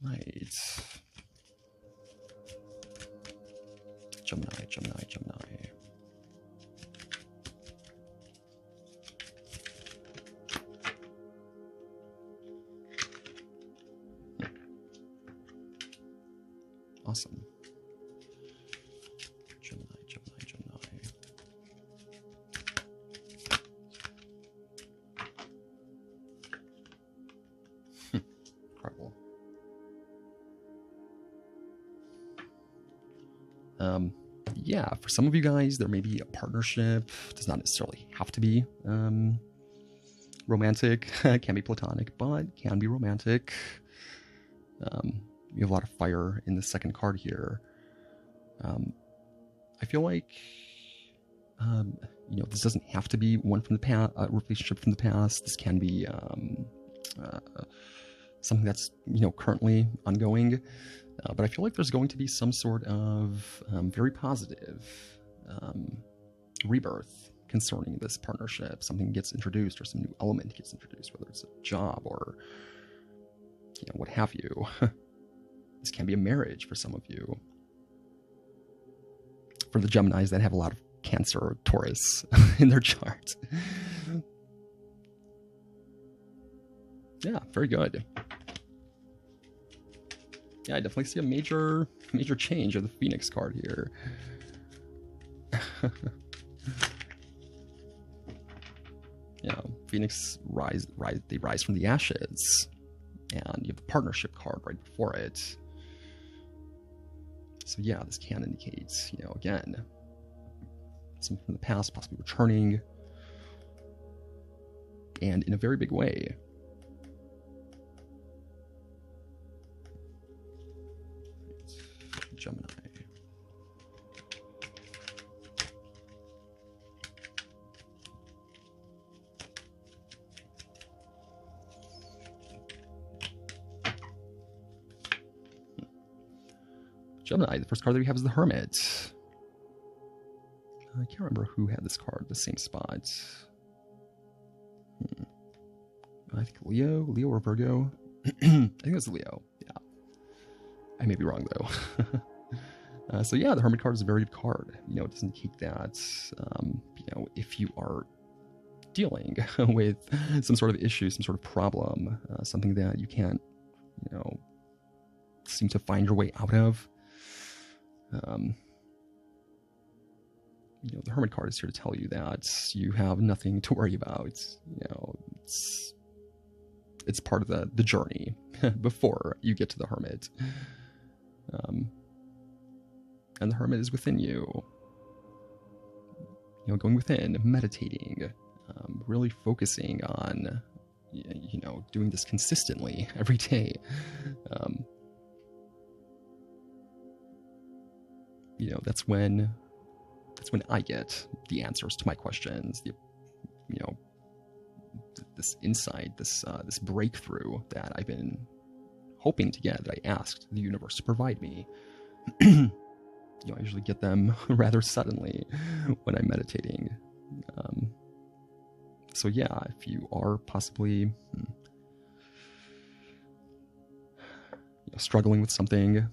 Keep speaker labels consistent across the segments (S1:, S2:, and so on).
S1: Right. Gemini, Gemini, Gemini. Awesome. Gemini, Gemini, Gemini. Incredible. Yeah, for some of you guys, there may be a partnership. It does not necessarily have to be romantic. It can be platonic, but can be romantic. You have a lot of fire in the second card here. I feel like, this doesn't have to be one from the past, a relationship from the past. This can be something that's, currently ongoing. But I feel like there's going to be some sort of very positive rebirth concerning this partnership. Something gets introduced or some new element gets introduced, whether it's a job or, what have you. This can be a marriage for some of you. For the Geminis that have a lot of Cancer or Taurus in their chart. Yeah, very good. Yeah, I definitely see a major change of the Phoenix card here. Phoenix they rise from the ashes. And you have the partnership card right before it. So yeah, this can indicate, again, something from the past possibly returning. And in a very big way. Gemini. Gemini, the first card that we have is the Hermit. I can't remember who had this card, the same spot. I think Leo or Virgo. I think it was Leo, yeah. I may be wrong though. So yeah, the Hermit card is a very good card. It does indicate that, if you are dealing with some sort of issue, some sort of problem, something that you can't, seem to find your way out of, the Hermit card is here to tell you that you have nothing to worry about. It's part of the journey before you get to the Hermit. And the Hermit is within you. Going within, meditating, really focusing on, doing this consistently every day. That's when I get the answers to my questions. This insight, this breakthrough that I've been hoping to get, that I asked the universe to provide me. I usually get them rather suddenly when I'm meditating. So yeah, if you are possibly struggling with something,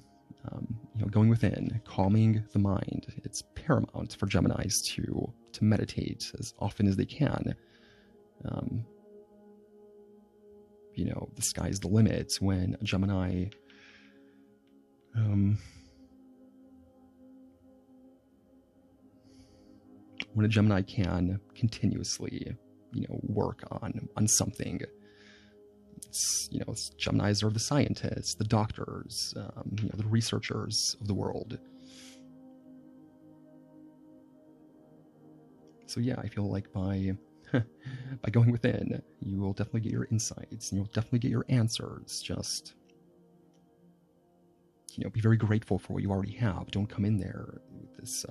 S1: going within, calming the mind, it's paramount for Geminis to meditate as often as they can. The sky's the limit when a Gemini can continuously, work on something. It's Geminis are the scientists, the doctors, the researchers of the world. So yeah, I feel like by going within, you will definitely get your insights, and you'll definitely get your answers. Just, be very grateful for what you already have. Don't come in there with this,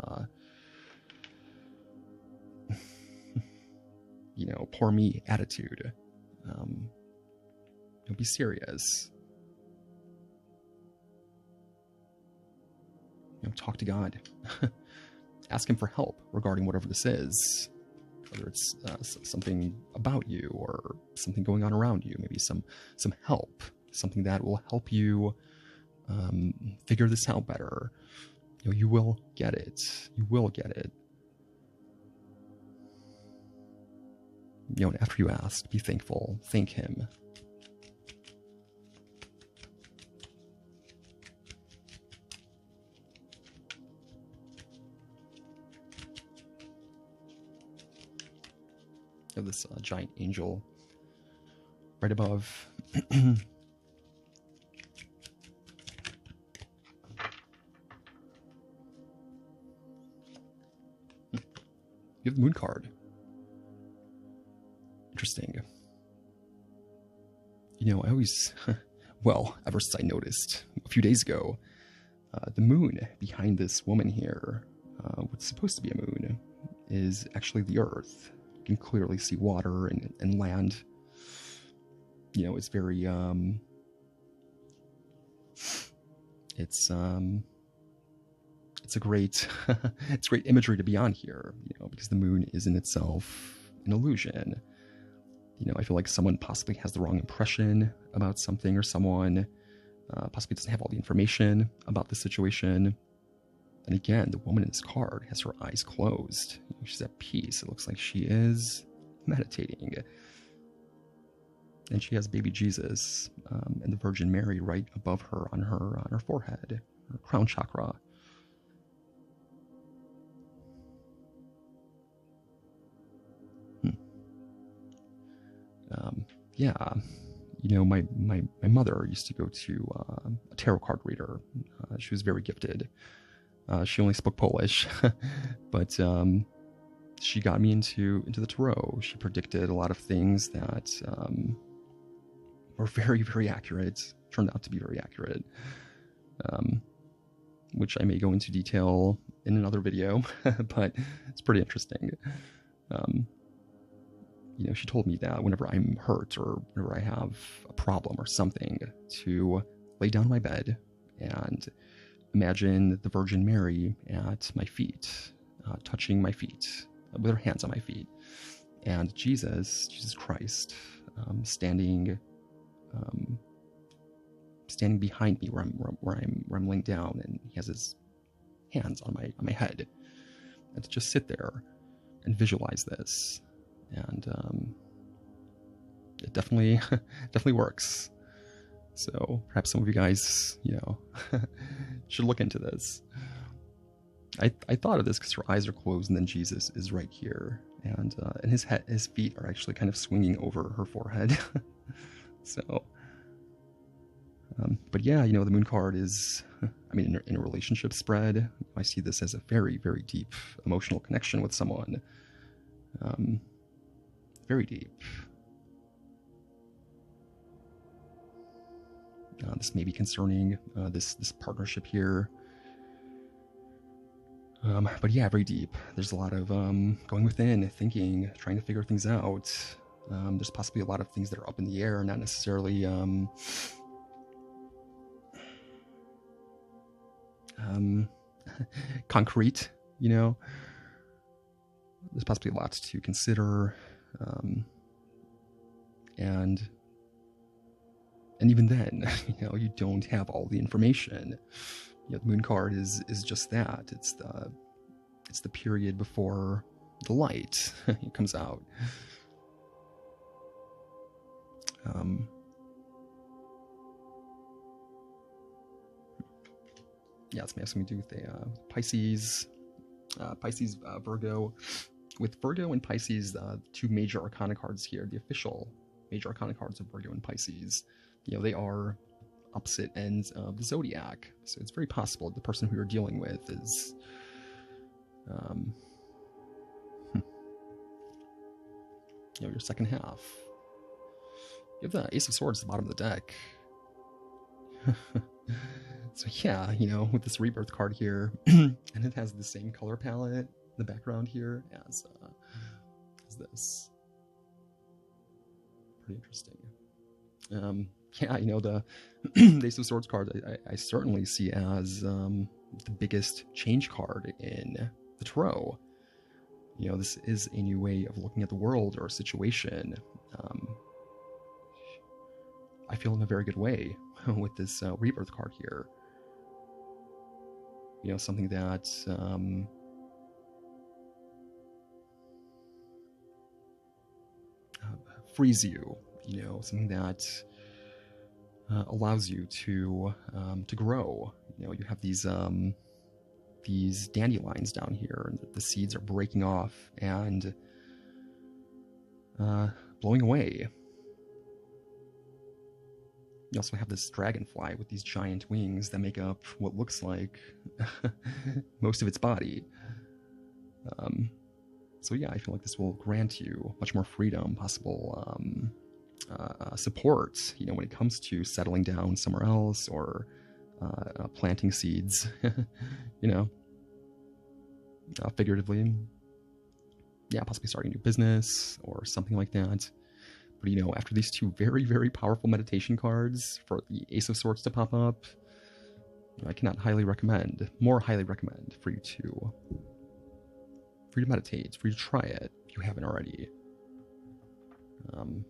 S1: poor me attitude. Be serious. Talk to God. Ask him for help regarding whatever this is. Whether it's something about you or something going on around you, maybe some help, something that will help you figure this out better. You know, you will get it. You will get it. You know, and after you ask, be thankful. Thank him. You have this giant angel right above. You have the moon card. Interesting. You know, I always, well, ever since I noticed a few days ago, the moon behind this woman here, what's supposed to be a moon, is actually the Earth. You can clearly see water and land. You know, it's very, it's a great, it's great imagery to be on here, you know, because the moon is in itself an illusion. You know, I feel like someone possibly has the wrong impression about something or someone, possibly doesn't have all the information about the situation. And again, the woman in this card has her eyes closed. You know, she's at peace. It looks like she is meditating. And she has baby Jesus and the Virgin Mary right above her on her forehead, her crown chakra. Yeah, you know, my mother used to go to a tarot card reader. She was very gifted. She only spoke Polish, but she got me into the tarot. She predicted a lot of things that were very, very accurate. Turned out to be very accurate, which I may go into detail in another video, but it's pretty interesting. You know, she told me that whenever I'm hurt or whenever I have a problem or something, to lay down on my bed and imagine the Virgin Mary at my feet, touching my feet with her hands on my feet, and Jesus Christ, standing behind me where I'm laying down, and he has his hands on my head, and to just sit there and visualize this. And it definitely works. So perhaps some of you guys, you know, should look into this. I thought of this because her eyes are closed, and then Jesus is right here, and his feet are actually kind of swinging over her forehead. So, but yeah, you know, the moon card is, I mean, in a relationship spread, I see this as a very, very deep emotional connection with someone. Very deep. This may be concerning this partnership here. But yeah, very deep. There's a lot of going within, thinking, trying to figure things out. There's possibly a lot of things that are up in the air, not necessarily concrete, you know. There's possibly a lot to consider. And even then, you know, you don't have all the information. You know, the moon card is just that. It's the period before the light comes out. Yeah, it's something to do with the Pisces, Virgo. With Virgo and Pisces, two major arcana cards here, the official major arcana cards of Virgo and Pisces, you know, they are opposite ends of the zodiac. So it's very possible the person who you're dealing with is, you know, your second half. You have the Ace of Swords at the bottom of the deck. So yeah, you know, with this Rebirth card here, and it has the same color palette, the background here, as this. Pretty interesting. Yeah, you know, the Ace of Swords card I certainly see as the biggest change card in the tarot. You know, this is a new way of looking at the world or a situation. I feel in a very good way with this rebirth card here. You know, something that frees you. You know, something that allows you to grow. You know, you have these dandelions down here, and the seeds are breaking off and blowing away. You also have this dragonfly with these giant wings that make up what looks like most of its body. So yeah, I feel like this will grant you much more freedom, possible support, you know, when it comes to settling down somewhere else or planting seeds, you know, figuratively. Yeah, possibly starting a new business or something like that. But, you know, after these two very, very powerful meditation cards for the Ace of Swords to pop up, I cannot more highly recommend for you to meditate, for you to try it if you haven't already. You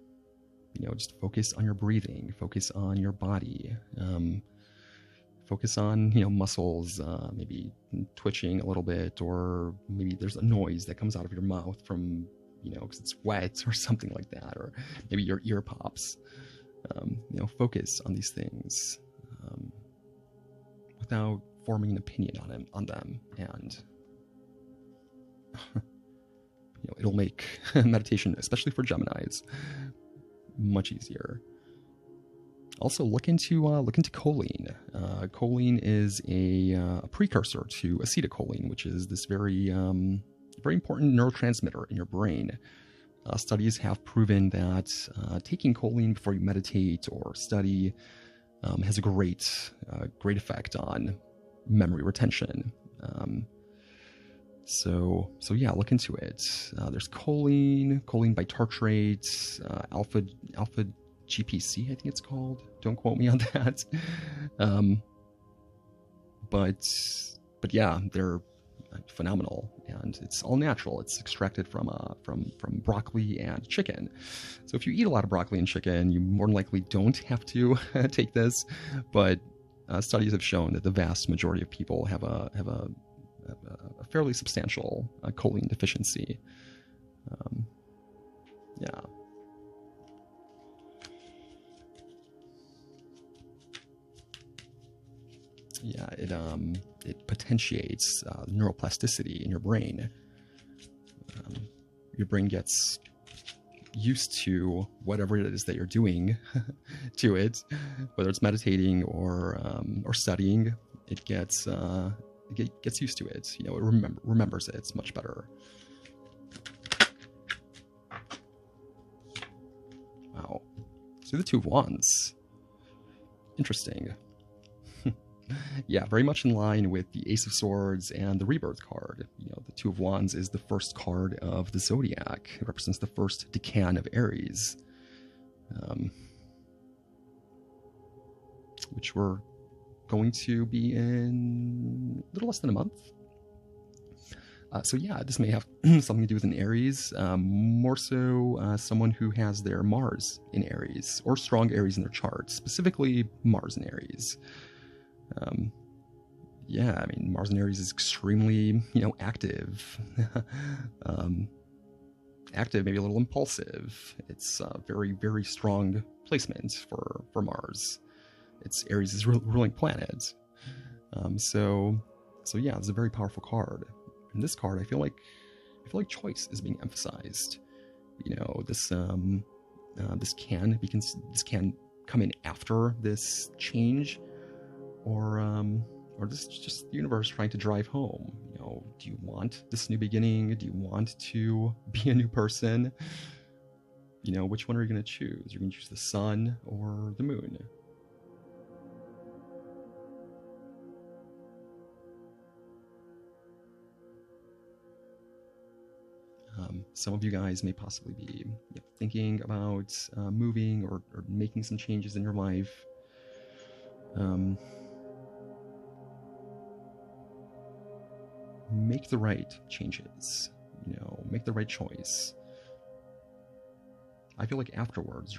S1: know, just focus on your breathing, focus on your body, focus on, you know, muscles, maybe twitching a little bit, or maybe there's a noise that comes out of your mouth from, you know, because it's wet or something like that, or maybe your ear pops. You know, focus on these things without forming an opinion on them, and you know, it'll make meditation, especially for Geminis, much easier. Also, look into choline. Choline is a precursor to acetylcholine, which is this very important neurotransmitter in your brain. Studies have proven that taking choline before you meditate or study has a great effect on memory retention. So yeah, look into it. There's choline bitartrate, alpha GPC, I think it's called. Don't quote me on that. But yeah, they're phenomenal, and it's all natural. It's extracted from broccoli and chicken. So if you eat a lot of broccoli and chicken, you more than likely don't have to take this. But studies have shown that the vast majority of people have a fairly substantial choline deficiency. Yeah. Yeah, it potentiates neuroplasticity in your brain. Your brain gets used to whatever it is that you're doing to it, whether it's meditating or studying. It gets used to it. You know, it remembers it. It's much better. Wow. So the Two of Wands. Interesting. Yeah, very much in line with the Ace of Swords and the Rebirth card. You know, the Two of Wands is the first card of the Zodiac. It represents the first decan of Aries, which we're going to be in a little less than a month. So yeah, this may have something to do with an Aries, more so someone who has their Mars in Aries, or strong Aries in their chart, specifically Mars in Aries. Yeah, I mean, Mars in Aries is extremely, you know, active. Active, maybe a little impulsive. It's a very, very strong placement for Mars. It's Aries' ruling planet. So yeah, it's a very powerful card. In this card, I feel like choice is being emphasized. You know, this can come in after this change, or this is just the universe trying to drive home. You know, do you want this new beginning? Do you want to be a new person? You know, which one are you going to choose? You're going to choose the sun or the moon? Some of you guys may possibly be thinking about moving or making some changes in your life. Make the right changes, you know, make the right choice. I feel like afterwards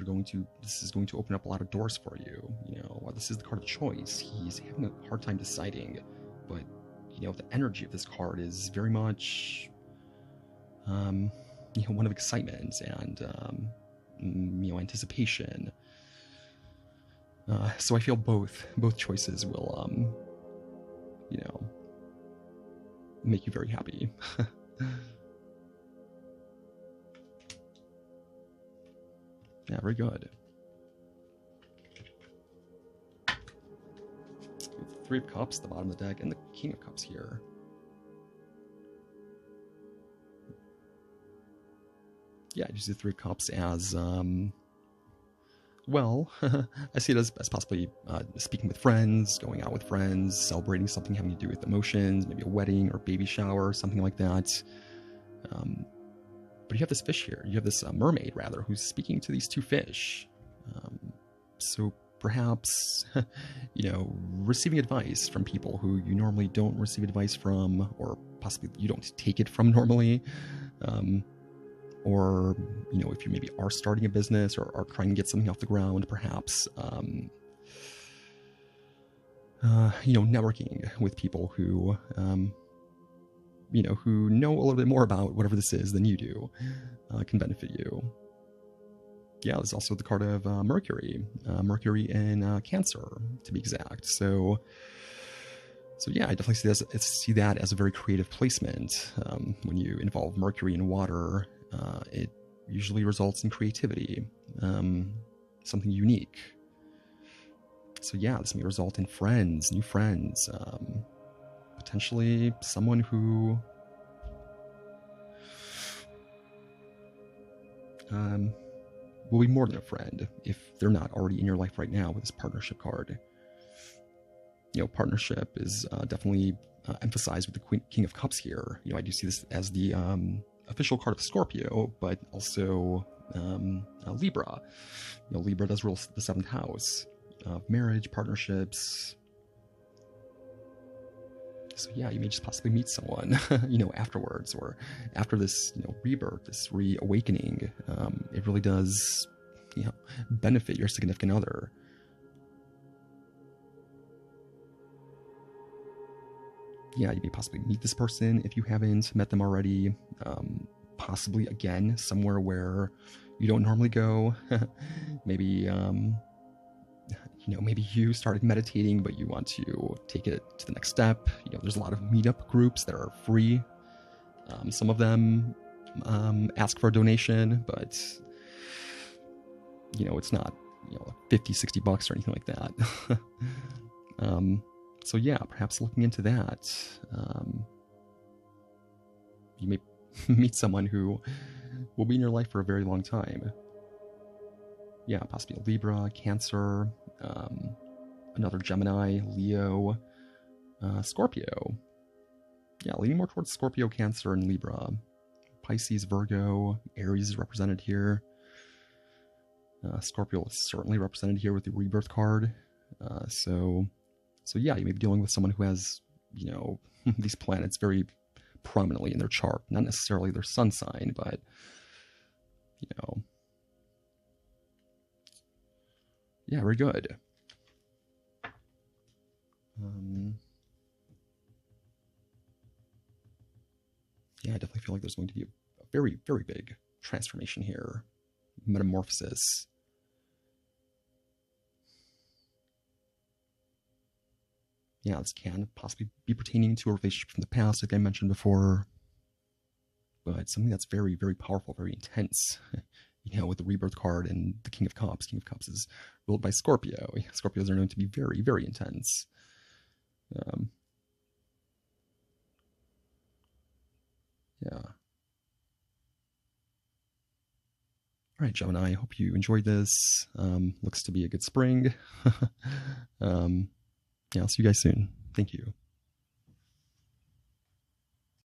S1: this is going to open up a lot of doors for you. You know, well, this is the card of choice. He's having a hard time deciding, but you know, the energy of this card is very much, you know, one of excitement and, you know, anticipation. So I feel both choices will, you know, make you very happy. Yeah, very good. Three of Cups at the bottom of the deck, and the King of Cups here. Yeah, I just see the Three of Cups as, well, I see it as possibly speaking with friends, going out with friends, celebrating something having to do with emotions, maybe a wedding or baby shower, something like that. But you have this fish here. You have this mermaid, rather, who's speaking to these two fish. So perhaps, you know, receiving advice from people who you normally don't receive advice from, or possibly you don't take it from normally. Or, you know, if you maybe are starting a business or are trying to get something off the ground, perhaps, you know, networking with people who, you know, who know a little bit more about whatever this is than you do, can benefit you. Yeah, there's also the card of Mercury, Mercury in Cancer, to be exact. So yeah, I definitely see that as a very creative placement. When you involve Mercury in water, it usually results in creativity, something unique. So yeah, this may result in friends, new friends, potentially someone who will be more than a friend if they're not already in your life right now with this partnership card. You know, partnership is definitely emphasized with the King of Cups here. You know, I do see this as the official card of Scorpio, but also Libra. You know, Libra does rule the 7th house of marriage, partnerships. So yeah, you may just possibly meet someone, you know, afterwards, or after this, you know, rebirth, this reawakening. It really does, you know, benefit your significant other. Yeah, you may possibly meet this person if you haven't met them already. Possibly again somewhere where you don't normally go. Maybe you know, maybe you started meditating, but you want to take it to the next step. You know, there's a lot of meetup groups that are free. Some of them ask for a donation, but you know, it's not, you know, 50, 60 bucks or anything like that. So yeah, perhaps looking into that. You may meet someone who will be in your life for a very long time. Yeah, possibly a Libra, Cancer, another Gemini, Leo, Scorpio. Yeah, leaning more towards Scorpio, Cancer, and Libra. Pisces, Virgo, Aries is represented here. Scorpio is certainly represented here with the Rebirth card. So yeah, you may be dealing with someone who has, you know, these planets very prominently in their chart. Not necessarily their sun sign, but, you know. Yeah, very good. Yeah, I definitely feel like there's going to be a very, very big transformation here. Metamorphosis. Yeah, this can possibly be pertaining to a relationship from the past, like I mentioned before. But something that's very, very powerful, very intense. You know, with the Rebirth card and the King of Cups. King of Cups is ruled by Scorpio. Scorpios are known to be very, very intense. Yeah. All right, Gemini, I hope you enjoyed this. Looks to be a good spring. Yeah, I'll see you guys soon. Thank you.